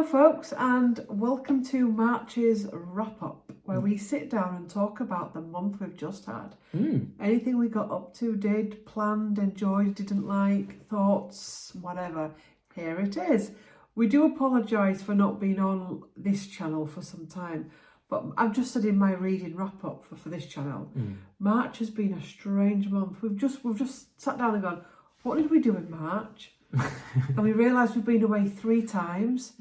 Hello folks, and welcome to March's wrap-up, where we sit down and talk about the month we've just had. Anything we got up to, did, planned, enjoyed, didn't like, thoughts, whatever. Here it is. We do apologise for not being on this channel for some time, but I've just said in my reading wrap-up for this channel, March has been a strange month. We've just sat down and gone, what did we do in March? And we realised we've been away 3 times.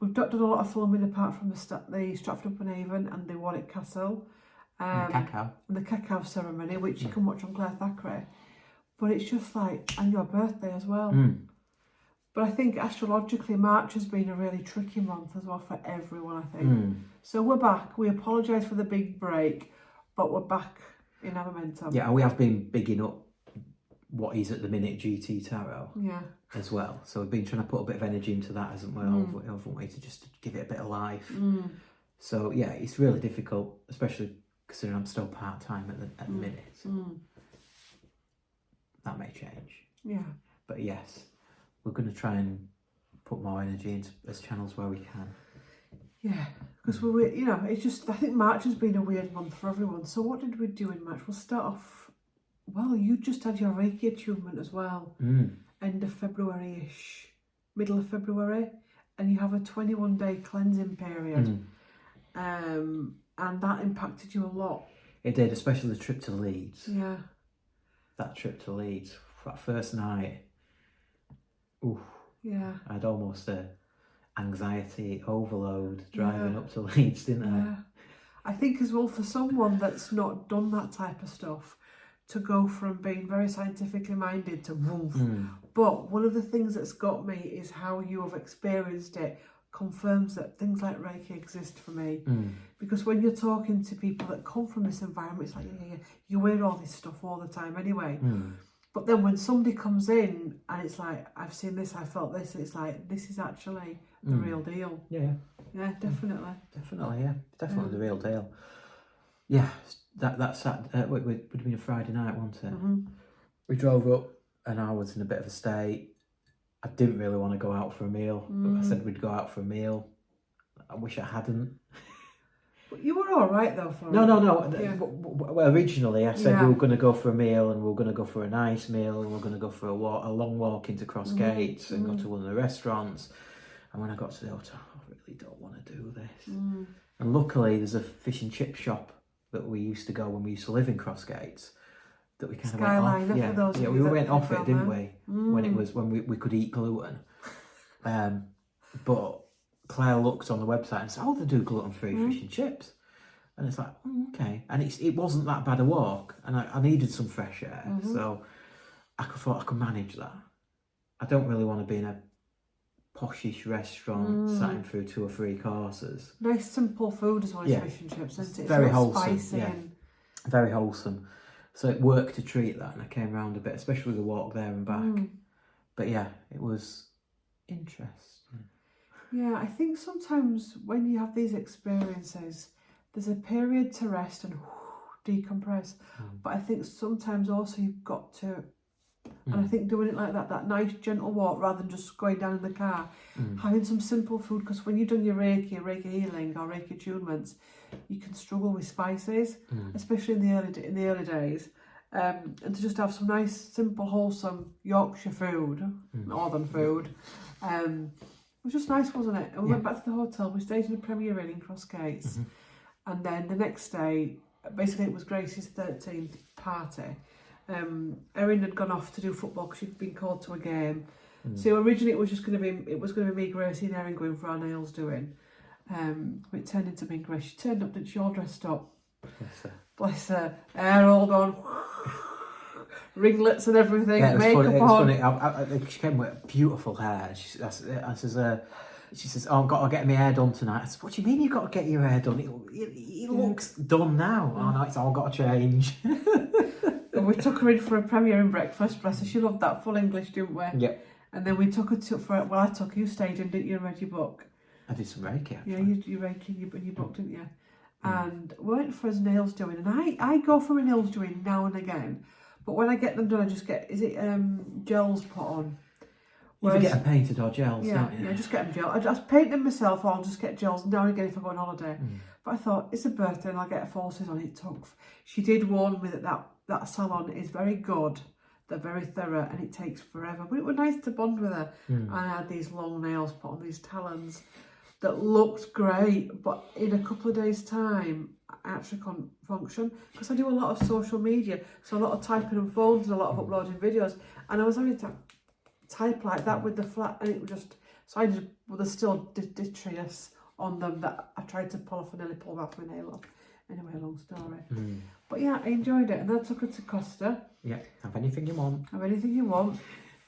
We've done a lot of filming apart from the Stratford-upon-Avon and the Warwick Castle. And the Cacao ceremony, which you can watch on Claire Thackeray. But it's just like, and your birthday as well. But I think astrologically, March has been a really tricky month as well for everyone, I think. So we're back. We apologise for the big break, but we're back in our momentum. Yeah, and we have been bigging up what is at the minute GT Tarot as well. So we've been trying to put a bit of energy into that, hasn't we? I've wanted to just give it a bit of life. So yeah, it's really difficult, especially considering I'm still part-time at the minute. That may change. Yeah. But yes, we're going to try and put more energy into as channels where we can. Yeah, because it's just, I think March has been a weird month for everyone. So what did we do in March? We'll start off. Well, you just had your Reiki attunement as well, end of February-ish, middle of February, and you have a 21-day cleansing period, and that impacted you a lot. It did, especially the trip to Leeds. Yeah. That trip to Leeds, that first night, oof. Yeah. I had almost a anxiety overload driving up to Leeds, didn't I? Yeah. I think as well, for someone that's not done that type of stuff, to go from being very scientifically minded to woof. But one of the things that's got me is how you have experienced it confirms that things like Reiki exist for me. Because when you're talking to people that come from this environment, it's like, you wear all this stuff all the time anyway. But then when somebody comes in and it's like, I've seen this, I felt this, it's like, this is actually the real deal. Yeah. Yeah, definitely. Definitely, yeah. Definitely the real deal. Yeah, that's it would have been a Friday night, wasn't it? We drove up and I was in a bit of a state. I didn't really want to go out for a meal. I said we'd go out for a meal. I wish I hadn't. But you were all right though for No. Yeah. Well, originally I said we were going to go for a meal and we were going to go for a nice meal and we were going to go for a long walk into Cross Gates and go to one of the restaurants. And when I got to the hotel, I really don't want to do this. And luckily there's a fish and chip shop that we used to go when we used to live in Cross Gates, that we kind of went off. We went off it, didn't we? When we could eat gluten. But Claire looked on the website and said, "Oh, they do gluten-free fish and chips," and it's like, okay. And it wasn't that bad a walk, and I needed some fresh air, so I thought I could manage that. I don't really want to be in a poshish restaurant sat through 2 or 3 courses. Nice simple food as well as fish and chips, isn't it? It's very not wholesome, spicy very wholesome. So it worked to treat that, and I came around a bit, especially the walk there and back. But yeah, it was interesting. Yeah, I think sometimes when you have these experiences, there's a period to rest and decompress. But I think sometimes also you've got to, and I think doing it like that nice gentle walk rather than just going down in the car, having some simple food, because when you've done your Reiki healing or Reiki attunements, you can struggle with spices, especially in the early days. And to just have some nice, simple, wholesome Yorkshire food, northern food, it was just nice, wasn't it? And we went back to the hotel. We stayed in the Premier Inn in Cross Gates, and then the next day, basically it was Gracie's 13th party. Erin had gone off to do football because she'd been called to a game. So originally it was going to be me, Gracie and Erin going for our nails doing. But it turned into me and Grace. She turned up, didn't she, all dressed up. Bless her. Hair all gone. Ringlets and everything. Yeah, makeup on. Funny. She came with beautiful hair. She says, "Oh, I've got to get my hair done tonight." I said, "What do you mean you've got to get your hair done? It looks done now." "Oh no, it's all got to change." And we took her in for a Premier Inn breakfast. Bless her, she loved that full English, didn't we? Yep. And then we took her I took you, stayed in, didn't you, and read your book? I did some Reiki, actually. Yeah, you Reiki in your book, didn't you? And we went for his nails doing, and I go for my nails doing now and again, but when I get them done, I just get, is it gels put on? You either get them painted or gels, don't you? Yeah, just get them gel. I just paint them myself, or I'll just get gels now and again if I go on holiday. But I thought, it's a birthday and I'll get a falsies on it. She did warn me that salon is very good. They're very thorough and it takes forever. But it was nice to bond with her. And I had these long nails put on these talons that looked great. But in a couple of days' time, I actually couldn't function because I do a lot of social media. So a lot of typing on phones and a lot of uploading videos. And I was having to type like that with the flat, and it was just, so I just, well, there's still detritus on them that I tried to pull off and nearly pulled off my nail off. Anyway, long story. But yeah, I enjoyed it. And then I took her to Costa. Yeah, have anything you want. Have anything you want.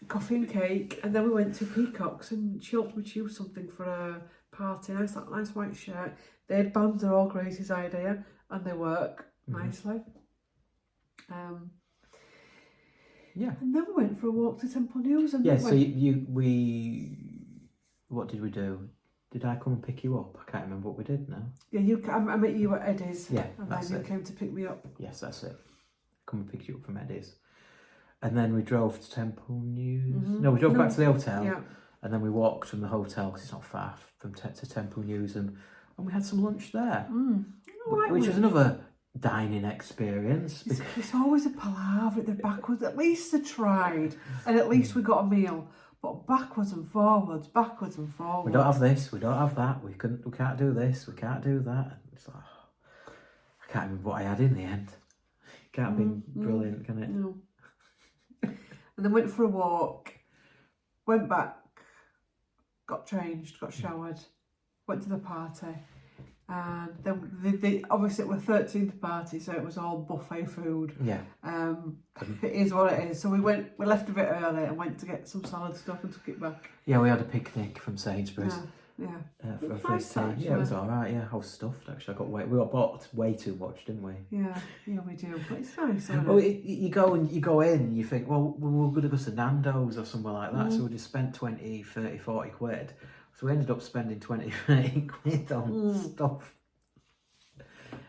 Coffee and cake. And then we went to Peacocks and she helped me choose something for a party. Nice white shirt. They had bands, they're all Gracie's idea, and they work nicely. Yeah. And then we went for a walk to Temple News. And yeah, so what did we do? Did I come and pick you up? I can't remember what we did now. Yeah, I met you at Eddie's. Yeah, and that's then it. you came to pick me up. Yes, that's it. Come and pick you up from Eddie's. And then we drove to Temple News. No, we drove back to the hotel. Yeah. And then we walked from the hotel, because it's not far from to Temple News, and we had some lunch there. Which was another dining experience. It's always a palaver. They're backwards. At least they tried. And at least we got a meal. But backwards and forwards. We don't have this, we don't have that, we can't do this, we can't do that. It's like, I can't remember what I had in the end. It can't be brilliant, can it? No. And then went for a walk, went back, got changed, got showered, went to the party. And then they obviously it was 13th party, so it was all buffet food. Yeah. It is what it is. So we left a bit early and went to get some salad stuff and took it back. Yeah, we had a picnic from Sainsbury's. Yeah. For Nice first time. actually. Yeah, it was alright, yeah. I was stuffed actually. We got bought way too much, didn't we? Yeah, we do. But it's nice, isn't Well, it? you go in and you think, well, we're going to go to Nando's or somewhere like that. So we just spent 20, 30, 40 quid. So we ended up spending 20, 30 quid on stuff.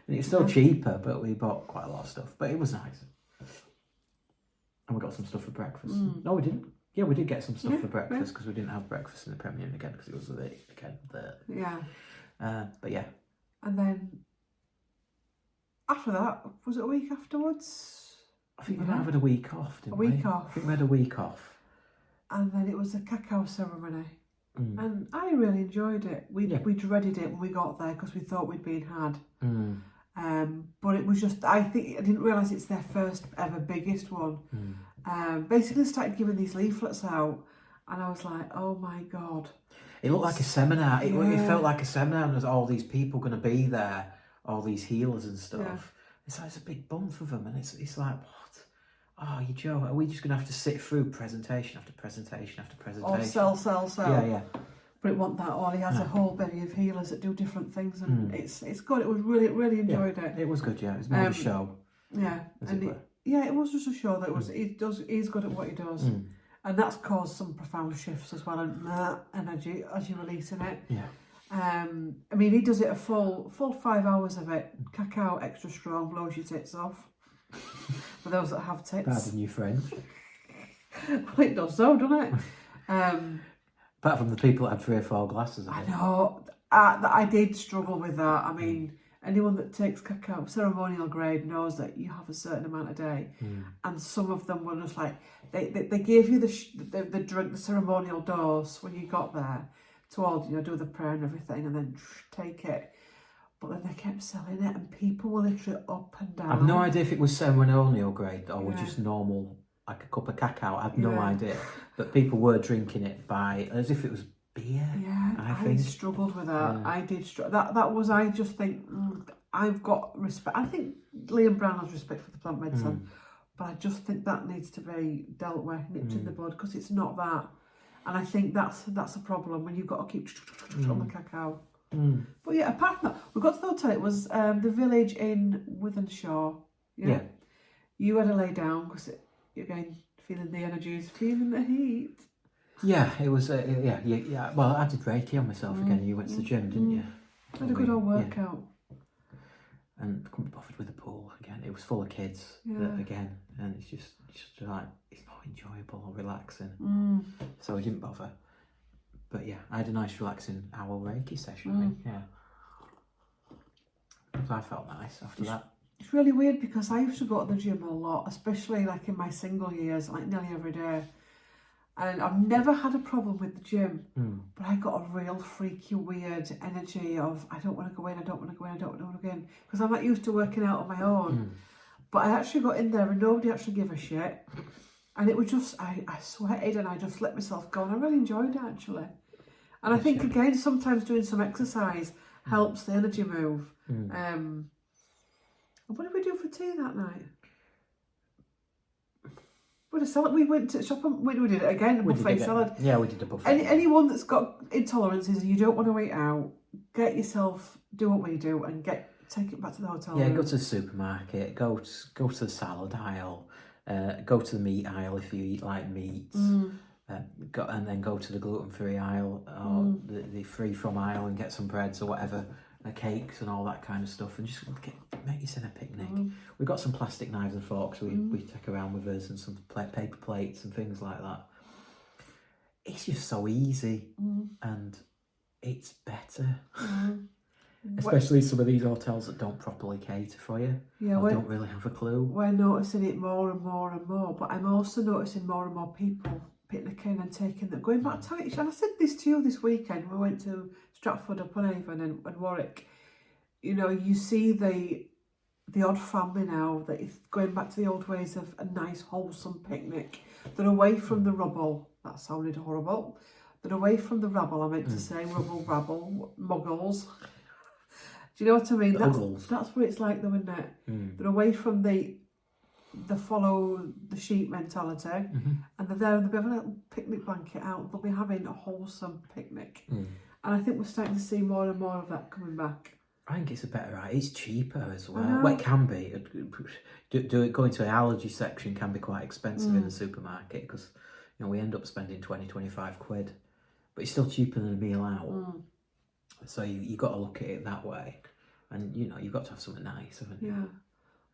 And it's still cheaper, but we bought quite a lot of stuff. But it was nice. And we got some stuff for breakfast. No, we didn't. Yeah, we did get some stuff for breakfast because we didn't have breakfast in the Premier again because it was the weekend there. Yeah. But yeah. And then after that, was it a week afterwards? I think we might have had a week off, didn't we? A week off. I think we had a week off. And then it was a cacao ceremony. And I really enjoyed it. We dreaded it when we got there because we thought we'd been had. But it was just, I didn't realise it's their first ever biggest one. Basically started giving these leaflets out and I was like, oh my God. It looked like a seminar. It felt like a seminar and there's all these people going to be there, all these healers and stuff. Yeah. It's like, it's a big bump for them and it's like, what? Oh, you joke. Are we just going to have to sit through presentation after presentation after presentation? Or sell. Yeah. But it wasn't that all. He has a whole bevy of healers that do different things and it's good. It was really enjoyed it. It was good, yeah. It was more of a show. Yeah. It was just a show that he's good at what he does. And that's caused some profound shifts as well and energy as you're releasing it. Yeah. I mean, he does it a full 5 hours of it. Cacao extra strong, blows your tits off. For those that have tits. Pardon you, French. Well, it does so, doesn't it? Apart from the people that had 3 or 4 glasses of it. I know. I did struggle with that. I mean, anyone that takes cacao ceremonial grade knows that you have a certain amount a day. And some of them were just like, they gave you the drink, the ceremonial dose when you got there to all, do the prayer and everything and then take it. But then they kept selling it and people were literally up and down. I've no idea if it was ceremonial grade or just normal, like a cup of cacao. I have no idea. But people were drinking it as if it was beer. Yeah, I struggled with that. Yeah. I did that was, I just think, I've got respect. I think Liam Brown has respect for the plant medicine. But I just think that needs to be dealt with, nipped in the bud, because it's not that. And I think that's a problem when you've got to keep on the cacao. But yeah, apart from that, we got to the hotel. It was the village in Wythenshawe. Yeah. You had to lay down because again, feeling the energies, feeling the heat. Yeah, it was. Yeah. Well, I did Reiki on myself again. You went to the gym, didn't you? Had a good old workout. and couldn't be bothered with the pool again. It was full of kids again, and it's just like, it's not enjoyable or relaxing. So I didn't bother. But yeah, I had a nice relaxing hour Reiki session. I think, yeah. So I felt nice after that. It's really weird because I used to go to the gym a lot, especially like in my single years, like nearly every day. And I've never had a problem with the gym, but I got a real freaky, weird energy of, I don't want to go in, I don't want to go in, I don't want to go in. Because I'm not used to working out on my own. But I actually got in there and nobody actually gave a shit. And it was just, I sweated and I just let myself go. And I really enjoyed it, actually. And I think, again, sometimes doing some exercise helps the energy move. And what did we do for tea that night? We went to shop and we did it again, a buffet salad. Yeah, we did a buffet. Anyone that's got intolerances and you don't want to eat out, get yourself, do what we do and take it back to the hotel room. Go to the supermarket, go to the salad aisle, go to the meat aisle if you eat like meats, and then go to the gluten-free aisle or the free-from aisle and get some breads or whatever, cakes and all that kind of stuff, and just make yourself a picnic. We've got some plastic knives and forks we take around with us, and some paper plates and things like that. It's just so easy, and it's better. Especially some of these hotels that don't properly cater for you. Yeah, or don't really have a clue. We're noticing it more and more and more, but I'm also noticing more and more people picnicking and taking them, going back to it. And I said this to you this weekend. We went to Stratford-upon-Avon and Warwick. You know, you see the odd family now that is going back to the old ways of a nice wholesome picnic. They're away from the rubble. That sounded horrible. They're away from the rabble, I meant to say. Rubble, rabble, muggles. Do you know what I mean? That's what it's like though, isn't it? They're away from the follow the sheep mentality, and they're there and they'll be having a little picnic blanket out. They'll be having a wholesome picnic. And I think we're starting to see more and more of that coming back. I think it's a better idea. It's cheaper as well. Well, it can be. Going to an allergy section can be quite expensive in the supermarket because we end up spending 20-25 quid, but it's still cheaper than a meal out. So you got to look at it that way, and you've got to have something nice, haven't you? Yeah.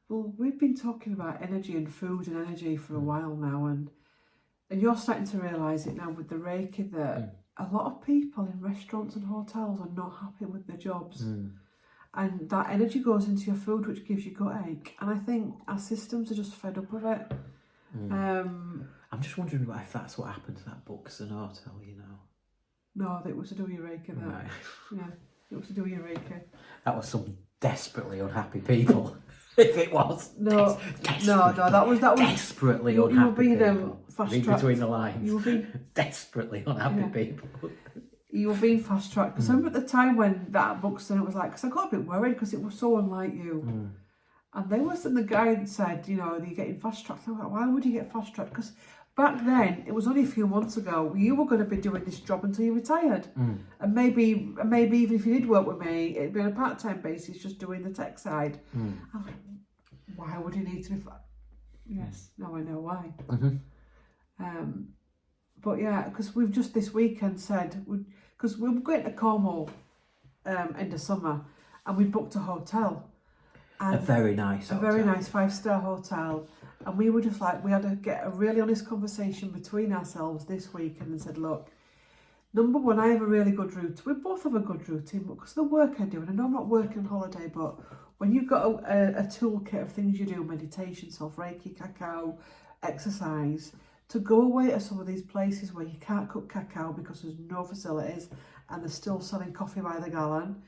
Well, we've been talking about energy and food and energy for a while now, and you're starting to realise it now with the Reiki that a lot of people in restaurants and hotels are not happy with their jobs. And that energy goes into your food, which gives you gut ache. And I think our systems are just fed up with it. I'm just wondering if that's what happened to that Buxton hotel, No, it was to do with Reiki. Right. Yeah, it was to do with Reiki. That was some desperately unhappy people. If it was. No, that was desperately unhappy people. Fast-tracked. Read between the lines. You were being desperately unhappy people. You were being fast-tracked. Because I remember at the time when that Buxton, it was like, because I got a bit worried because it was so unlike you. And the guy said, you're getting fast-tracked. I was like, why would you get fast-tracked? Because back then, it was only a few months ago, you were going to be doing this job until you retired. And maybe even if you did work with me, it'd be on a part-time basis, just doing the tech side. I'm like, why would you need to be... Yes, now I know why. But yeah, because we've just this weekend said, because we were going to Cornwall end of summer, and we booked a hotel. A very nice hotel. A very nice 5-star hotel. And we were just like, we had to get a really honest conversation between ourselves this weekend and said, look, number one, I have a really good routine. We both have a good routine because of the work I do. And I know I'm not working on holiday, but when you've got a toolkit of things you do, meditation, self-Reiki, Cacao, exercise, to go away to some of these places where you can't cook cacao because there's no facilities and they're still selling coffee by the gallon,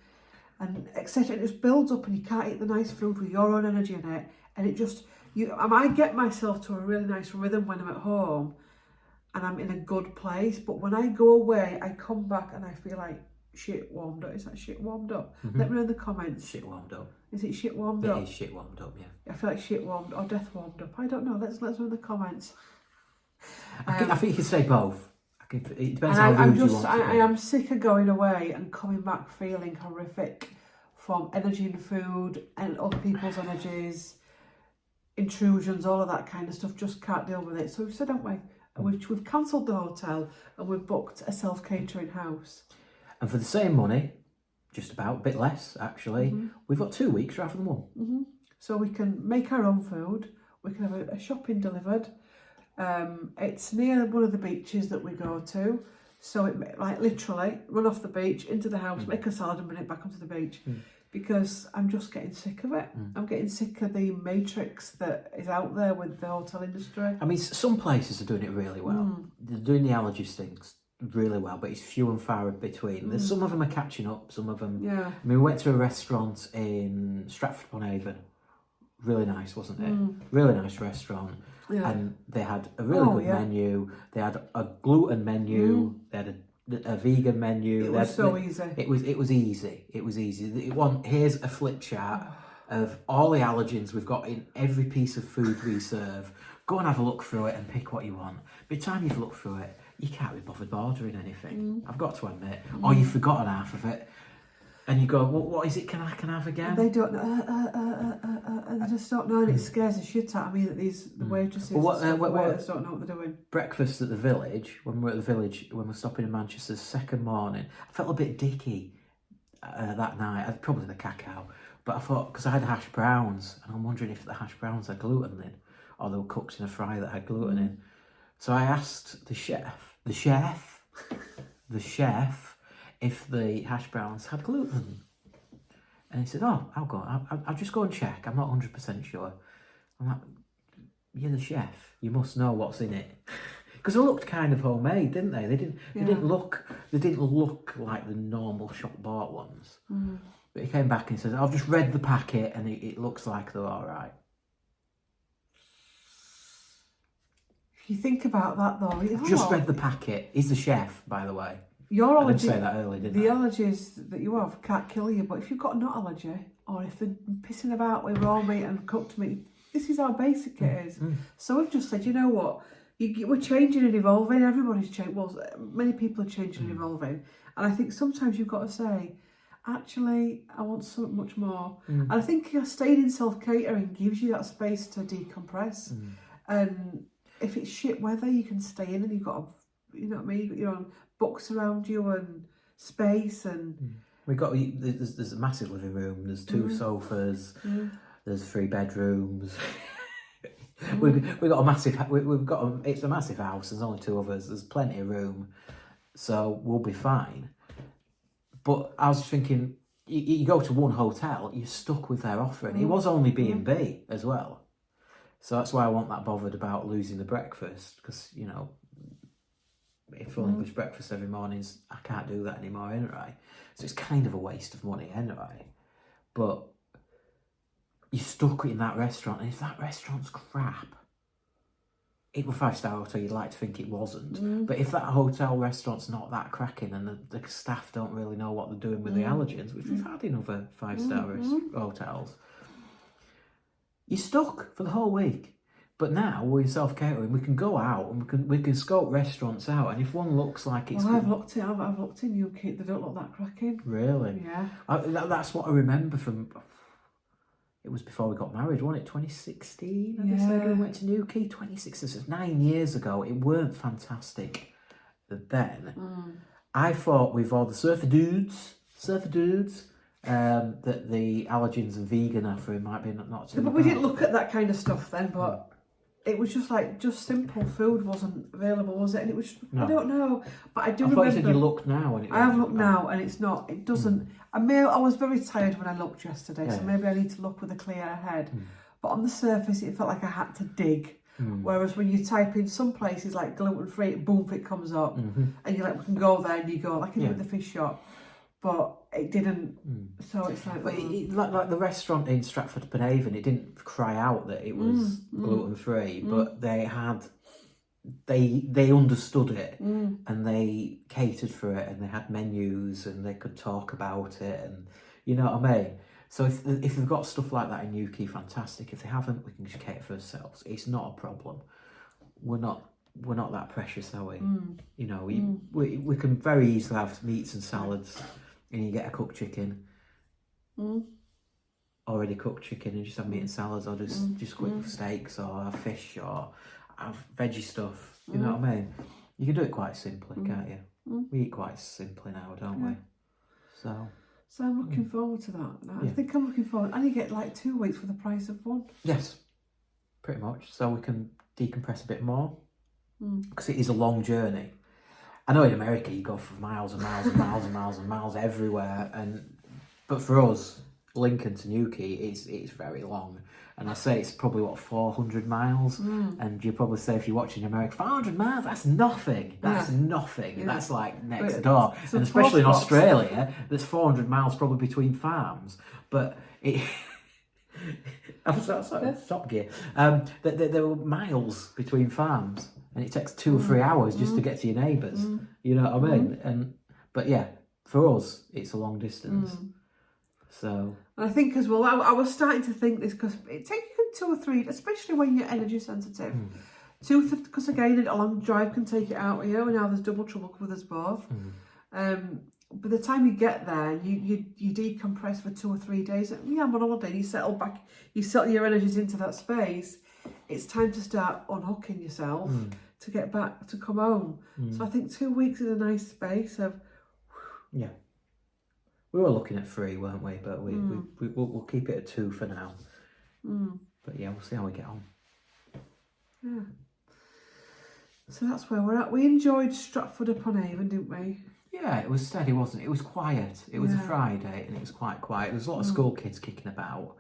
and etc. It just builds up and you can't eat the nice food with your own energy in it. And it just... I get myself to a really nice rhythm when I'm at home and I'm in a good place, but when I go away, I come back and I feel like shit warmed up. Is that shit warmed up? Let me know in the comments. Shit warmed up. Is it shit warmed up? It is shit warmed up, yeah. I feel like shit warmed or death warmed up. I don't know. Let's know in the comments. I think you could say both. It depends how rude you want to be. I am sick of going away and coming back feeling horrific from energy and food and other people's energies, intrusions, all of that kind of stuff. Just can't deal with it. So we've said, haven't we? And we've cancelled the hotel and we've booked a self-catering house. And for the same money, just about, a bit less actually. We've got 2 weeks rather than one. So we can make our own food. We can have a shopping delivered. It's near one of the beaches that we go to. So it like literally run off the beach into the house, make a salad and bring it back onto the beach. Because I'm just getting sick of it. I'm getting sick of the matrix that is out there with the hotel industry. I mean, some places are doing it really well. They're doing the allergy things really well, but it's few and far between. There's some of them are catching up, some of them... Yeah. I mean, we went to a restaurant in Stratford-upon-Avon. Really nice, wasn't it? Really nice restaurant. Yeah. And they had a really good menu. They had a gluten menu. They had a vegan menu. It was easy. It was easy. It was easy. Here's a flip chart of all the allergens we've got in every piece of food we serve. Go and have a look through it and pick what you want. By the time you've looked through it, you can't be bothered ordering anything. I've got to admit. Or you've forgotten half of it. And you go, what is it? Can I have again? And they don't know. And they just don't know, and it scares the shit out of me that the waitresses and waiters don't know what they're doing. Breakfast at the village, when we were at the village, when we were stopping in Manchester, second morning, I felt a bit dicky that night. Probably the cacao, but I thought, because I had hash browns, and I'm wondering if the hash browns had gluten in, or they were cooked in a fry that had gluten in. So I asked the chef, if the hash browns had gluten. And he said, oh, I'll just go and check. I'm not 100% sure. I'm like, you're the chef. You must know what's in it. Because they looked kind of homemade, didn't they? They didn't look like the normal shop bought ones. But he came back and said, I've just read the packet and it looks like they're all right. If you think about that though, I've just read the packet. He's the chef, by the way. Your allergy, I didn't say that early, didn't the I? allergies that you have can't kill you, but if you've got a nut allergy, or if they're pissing about with raw meat and cooked meat, this is how basic it is. So we've just said, you know what, we're changing and evolving. Everybody's changing. Well, many people are changing and evolving, and I think sometimes you've got to say, actually, I want something much more. And I think staying in self-catering gives you that space to decompress. And if it's shit weather, you can stay in and you've got, you know what I mean, you've got your own books around you and space and... There's a massive living room, there's 2 sofas, there's 3 bedrooms. We've got a massive, it's a massive house, there's only 2 of us, there's plenty of room, so we'll be fine. But I was thinking, you go to one hotel, you're stuck with their offering. It was only B&B as well. So that's why I wasn't that bothered about losing the breakfast, because, you know, if full English breakfast every morning, I can't do that anymore anyway. So it's kind of a waste of money anyway. But you're stuck in that restaurant, and if that restaurant's crap, it was a 5-star hotel, you'd like to think it wasn't. But if that hotel restaurant's not that cracking and the staff don't really know what they're doing with the allergens, which we've had in other 5-star hotels, you're stuck for the whole week. But now we're self-catering, we can go out and we can scope restaurants out, and if one looks like it's... Well, I've looked in UK, they don't look that cracking. Really? Yeah. That's what I remember from... It was before we got married, wasn't it? 2016, I guess we went to Newquay. 2016, so it's 9 years ago. It weren't fantastic then. I thought with all the surfer dudes, that the allergens and vegan offering might be not too bad. But we didn't look at that kind of stuff then, but it was just simple food wasn't available, was it? And it was, I don't know, but I do remember... I thought you said you looked now. And I have looked now, and it's not, it doesn't... I was very tired when I looked yesterday, so maybe I need to look with a clear head. But on the surface, it felt like I had to dig. Whereas when you type in some places like gluten-free, boom, it comes up. And you're like, we can go there, and you go, like I did with the fish shop. But it didn't, so it's like... But like the restaurant in Stratford-upon-Avon, it didn't cry out that it was gluten-free, but they understood it, and they catered for it, and they had menus, and they could talk about it, and you know what I mean? So if they've got stuff like that in Newquay, fantastic. If they haven't, we can just cater for ourselves. It's not a problem. We're not that precious, are we? You know, we can very easily have meats and salads, and you get a cooked chicken, already cooked chicken, and just have meat and salads, or just quick steaks, or have fish, or have veggie stuff. You know what I mean? You can do it quite simply, can't you? We eat quite simply now, don't we? So I'm looking forward to that. I think I'm looking forward. And you get like 2 weeks for the price of one. Yes, pretty much. So we can decompress a bit more. Because it is a long journey. I know in America you go for miles and miles and miles and miles and miles everywhere. But for us, Lincoln to Newquay, it's very long. And I say it's probably, 400 miles? And you probably say, if you're watching America, 400 miles? That's nothing. That's nothing. Yeah. That's like next door. And especially in Australia, there's 400 miles probably between farms. But it... I'm sorry, stop gear. There were miles between farms. And it takes 2 or 3 hours just to get to your neighbours. You know what I mean? But yeah, for us, it's a long distance. So I think as well, I was starting to think this because it takes you 2 or 3, especially when you're energy sensitive. Because again, a long drive can take it out of you, and now there's double trouble with us both. By the time you get there, you decompress for 2 or 3 days. I'm on holiday. You settle back. You settle your energies into that space. It's time to start unhooking yourself to get back to come home. So I think 2 weeks is a nice space of. Yeah. We were looking at 3, weren't we? But we'll keep it at 2 for now. But yeah, we'll see how we get on. Yeah. So that's where we're at. We enjoyed Stratford-upon-Avon, didn't we? Yeah, it was steady, wasn't it? It was quiet. It was a Friday and it was quite quiet. There was a lot of school kids kicking about.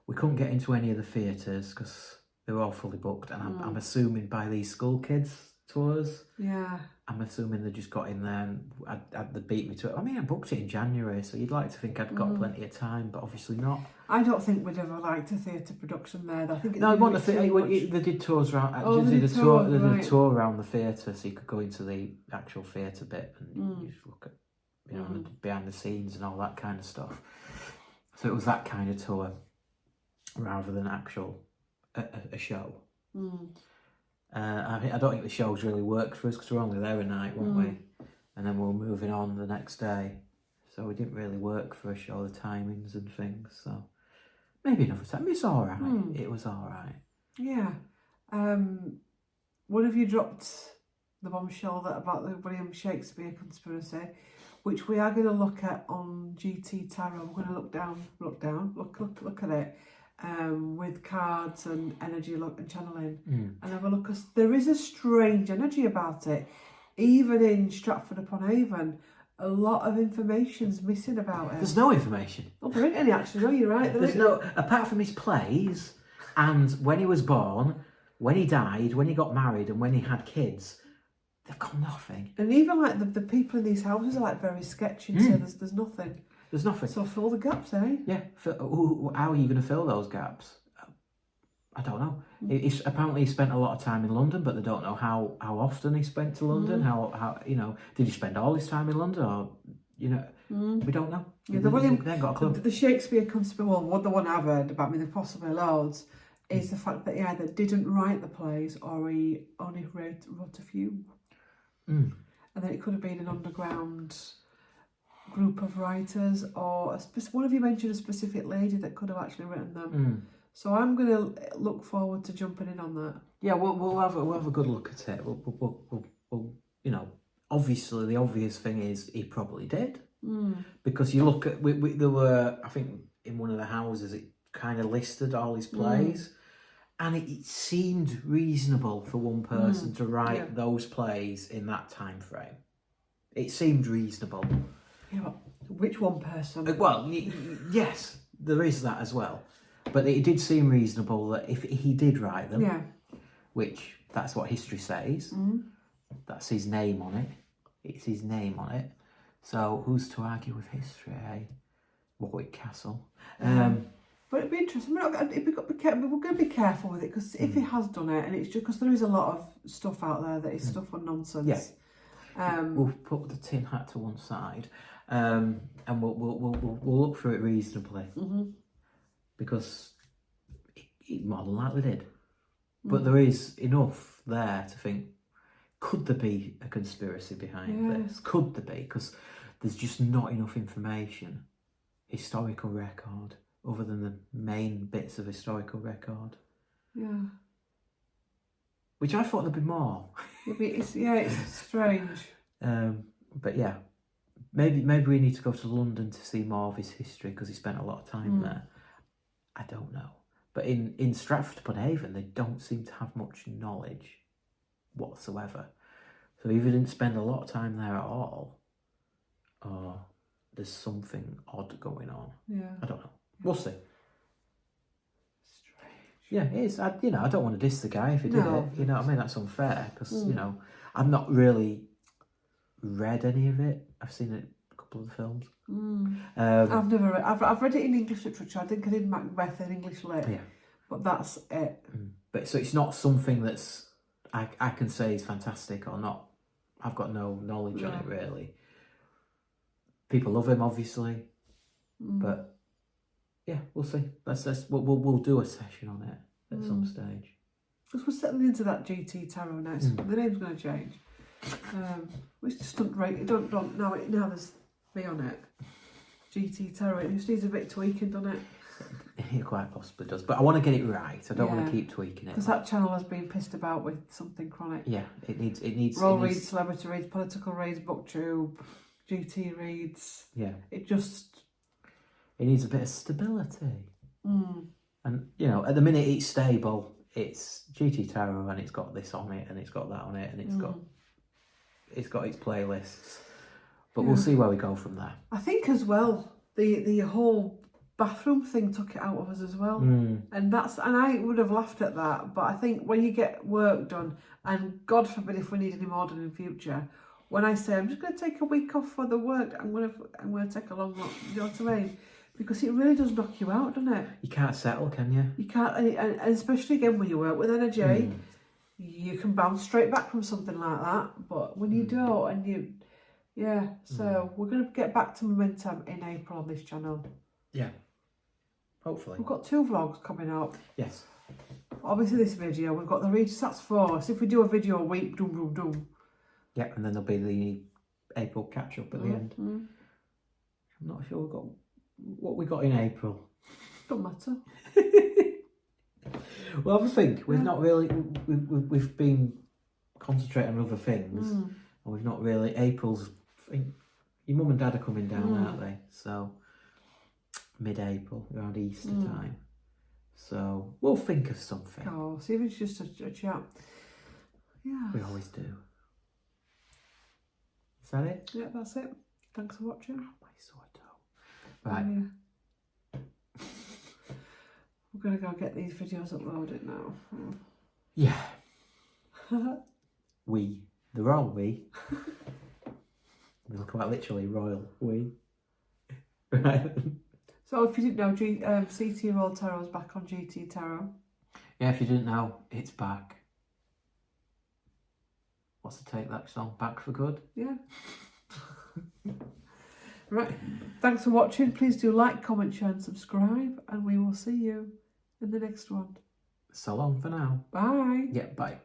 We couldn't get into any of the theatres because they were all fully booked. And I'm assuming by these school kids tours. Yeah. I'm assuming they just got in there and they beat me to it. I mean, I booked it in January, so you'd like to think I'd got plenty of time, but obviously not. I don't think we'd ever liked a theatre production there. I think they did tours around. They did a tour around the theatre, so you could go into the actual theatre bit and you just look at, behind the scenes and all that kind of stuff. So it was that kind of tour rather than actual a show. I don't think the shows really worked for us because we were only there a night, weren't we? And then we were moving on the next day. So it didn't really work for a show, the timings and things. So maybe another time. It's all right. It was all right. Yeah. One of you dropped the bombshell about the William Shakespeare conspiracy, which we are going to look at on GT Tarot. We're going to look at it. With cards and energy and channeling and have a look. Cause there is a strange energy about it. Even in Stratford-upon-Avon, a lot of information's missing about it. There's no information. Oh, there ain't any actually. No, you're right. There's no, apart from his plays and when he was born, when he died, when he got married, and when he had kids. They've got nothing. And even like the people in these houses are like very sketchy. So there's nothing. There's nothing. So fill the gaps, eh? Yeah. How are you going to fill those gaps? I don't know. Apparently he spent a lot of time in London, but they don't know how often he spent to London. How did he spend all his time in London, or we don't know. Yeah, they ain't got a clue. The Shakespeare conspiracy. Well, the one I've heard about, there possibly loads, is the fact that he either didn't write the plays or he only wrote a few, and then it could have been an underground group of writers, or one of you mentioned a specific lady that could have actually written them. So I'm going to look forward to jumping in on that. Yeah, we'll have a good look at it. We'll obviously the obvious thing is he probably did, because you look at there were, I think in one of the houses it kind of listed all his plays, and it seemed reasonable for one person to write those plays in that time frame. It seemed reasonable. Yeah, but which one person? Well, yes, there is that as well. But it did seem reasonable that if he did write them, which that's what history says, that's his name on it. It's his name on it. So who's to argue with history, eh? Warwick Castle. But it'd be interesting. We're going to be careful with it, because if he has done it, and it's just because there is a lot of stuff out there that is stuff and nonsense. Yeah. We'll put the tin hat to one side, and we'll look through it reasonably, because he more than likely did. But there is enough there to think, could there be a conspiracy behind this? Could there be? Because there's just not enough information, historical record, other than the main bits of historical record. Yeah. Which I thought there'd be more. It's strange. But yeah, maybe we need to go to London to see more of his history because he spent a lot of time there. I don't know. But in Stratford-upon-Avon, they don't seem to have much knowledge whatsoever. So either didn't spend a lot of time there at all, or there's something odd going on. Yeah. I don't know. We'll see. Strange. Yeah, it is. I don't want to diss the guy if he did it. You know what I mean? That's unfair because, you know, I've not really read any of it. I've seen a couple of the films. I've never read. I've read it in English literature. I think I did Macbeth in English lit. Yeah. But that's it. But so it's not something that's I can say is fantastic or not. I've got no knowledge on it really. People love him, obviously, but yeah, we'll see. We'll do a session on it at some stage. Because we're settling into that GT Tarot now. The name's going to change. Which just don't rate. Don't now. Now there's me on it. GT Tarot. It just needs a bit tweaking, doesn't it? It quite possibly does, but I want to get it right. I don't want to keep tweaking it. Because that channel has been pissed about with something chronic. Yeah, it needs. Roll reads, celebrity reads, political reads, booktube, GT reads. Yeah, it needs a bit of stability. And you know, at the minute it's stable. It's GT Tarot, and it's got this on it, and it's got that on it, and it's got its playlists. But we'll see where we go from there. I think as well the whole bathroom thing took it out of us as well, and I would have laughed at that, but I think when you get work done, and God forbid if we need any more done in future, when I say I'm just going to take a week off for the work, I'm going to take a long look, you know what I mean? Because it really does knock you out, doesn't it? You can't settle, can you? You can't, and especially again when you work with energy, you can bounce straight back from something like that, but when you don't, and so we're going to get back to momentum in April on this channel. Yeah. Hopefully. We've got 2 vlogs coming up. Yes. Obviously this video, we've got the Regis, that's 4. So if we do a video a week, doom. Yeah, and then there'll be the April catch-up at the end. I'm not sure what we got in April. Don't matter. Well, have a think. We've not really... We've been concentrating on other things. And we've not really... April's... Your mum and dad are coming down, aren't they? So... mid-April, around Easter time. So we'll think of something. Oh, see if it's just a chat. Yeah. We always do. Is that it? Yeah, that's it. Thanks for watching. Oh, my sore toe. Right. We're going to go get these videos uploaded now. Yeah. The royal we. We're quite literally royal we. Right. So if you didn't know, CT Royal Tarot is back on GT Tarot. Yeah, if you didn't know, it's back. What's the Take That song? Back for good? Yeah. Right. Thanks for watching. Please do like, comment, share and subscribe. And we will see you in the next one. So long for now. Bye. Yeah, bye.